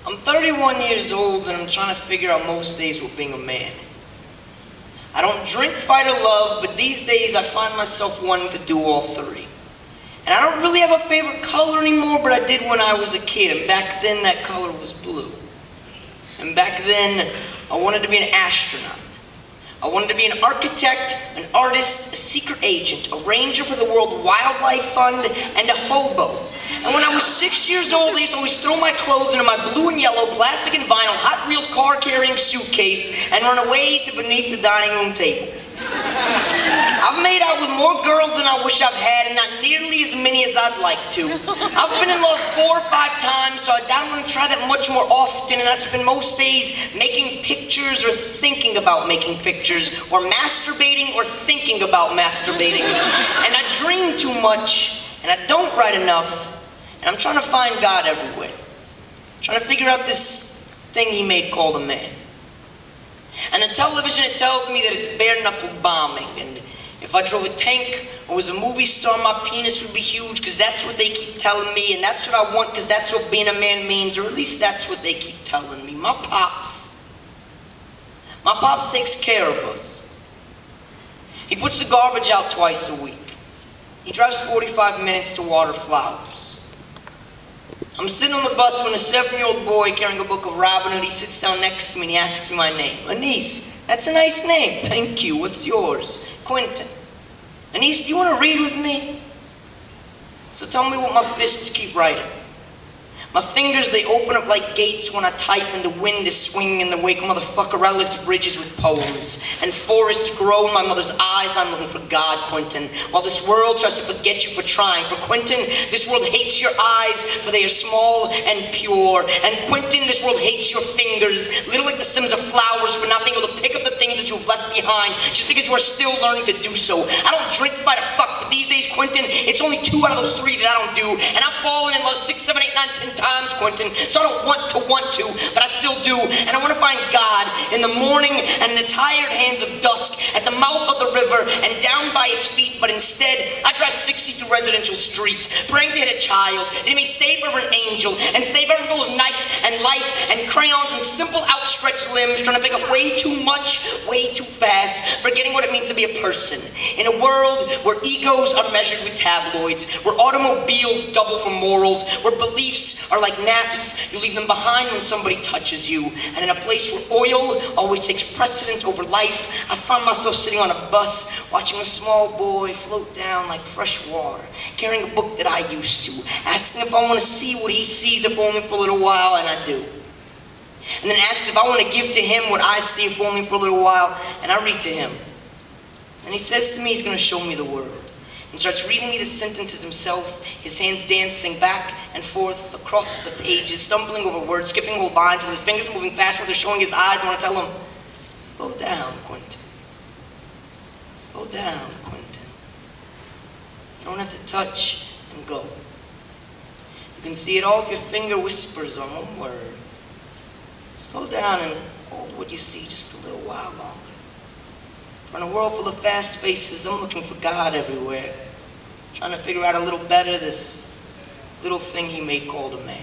I'm 31 years old and I'm trying to figure out most days what being a man is. I don't drink, fight, or love, but these days I find myself wanting to do all three. And I don't really have a favorite color anymore, but I did when I was a kid, and back then that color was blue. And back then I wanted to be an astronaut. I wanted to be an architect, an artist, a secret agent, a ranger for the World Wildlife Fund, and a hobo. And when I was 6 years old, I used to always throw my clothes into my blue and yellow plastic and vinyl Hot Wheels car-carrying suitcase and run away to beneath the dining room table. I've made out with more girls than I wish I've had, and not nearly as many as I'd like to. I've been in love 4 or 5 times, so I doubt I'm going to try that much more often, and I spend most days making pictures or thinking about making pictures, or masturbating or thinking about masturbating. And I dream too much, and I don't write enough, and I'm trying to find God everywhere. I'm trying to figure out this thing he made called a man. And on television it tells me that it's bare-knuckled bombing, and if I drove a tank or was a movie star, my penis would be huge, because that's what they keep telling me, and that's what I want, because that's what being a man means, or at least that's what they keep telling me. My pops takes care of us. He puts the garbage out twice a week. He drives 45 minutes to water flowers. I'm sitting on the bus when a 7-year-old boy carrying a book of Robin Hood, he sits down next to me and he asks me my name. Anise, that's a nice name. Thank you, what's yours? Quentin. Anise, do you want to read with me? So tell me what my fists keep writing. My fingers, they open up like gates when I type, and the wind is swinging in the wake. Motherfucker, I lift bridges with poems, and forests grow in my mother's eyes. I'm looking for God, Quentin, while this world tries to forget you for trying. For Quentin, this world hates your eyes, for they are small and pure. And Quentin, this world hates your fingers, little like the stems of flowers, for not being able to pick up the things that you've left behind, just because you are still learning to do so. I don't drink, fight, or fuck, but these days, Quentin, it's only 2 out of those 3 that I don't do. And I've fallen in love 6, 7, 8, 9, 10 times, Quentin, so I don't want to, but I still do. And I want to find God in the morning and in the tired hands of dusk, at the mouth of the river and down by its feet. But instead, I drive 60 through residential streets, praying to hit a child, that he may stay forever an angel, and stay forever full of night and life and crayons and simple outstretched limbs, trying to pick up way too much, way too fast, forgetting what it means to be a person. In a world where egos are measured with tabloids, where automobiles double for morals, where beliefs are like naps, you leave them behind when somebody touches you. And in a place where oil always takes precedence over life, I find myself sitting on a bus, watching a small boy float down like fresh water, carrying a book that I used to, asking if I want to see what he sees, if only for a little while, and I do. And then asks if I want to give to him what I see, if only for a little while, and I read to him. And he says to me he's going to show me the world. And starts reading me the sentences himself, his hands dancing back and forth across the pages, stumbling over words, skipping whole lines, with his fingers moving fast while they're showing his eyes. I want to tell him, slow down, Quentin. Slow down, Quentin. You don't have to touch and go. You can see it all if your finger whispers on one word. Slow down and hold what you see just a little while longer. In a world full of fast faces, I'm looking for God everywhere, trying to figure out a little better this little thing he made called a man.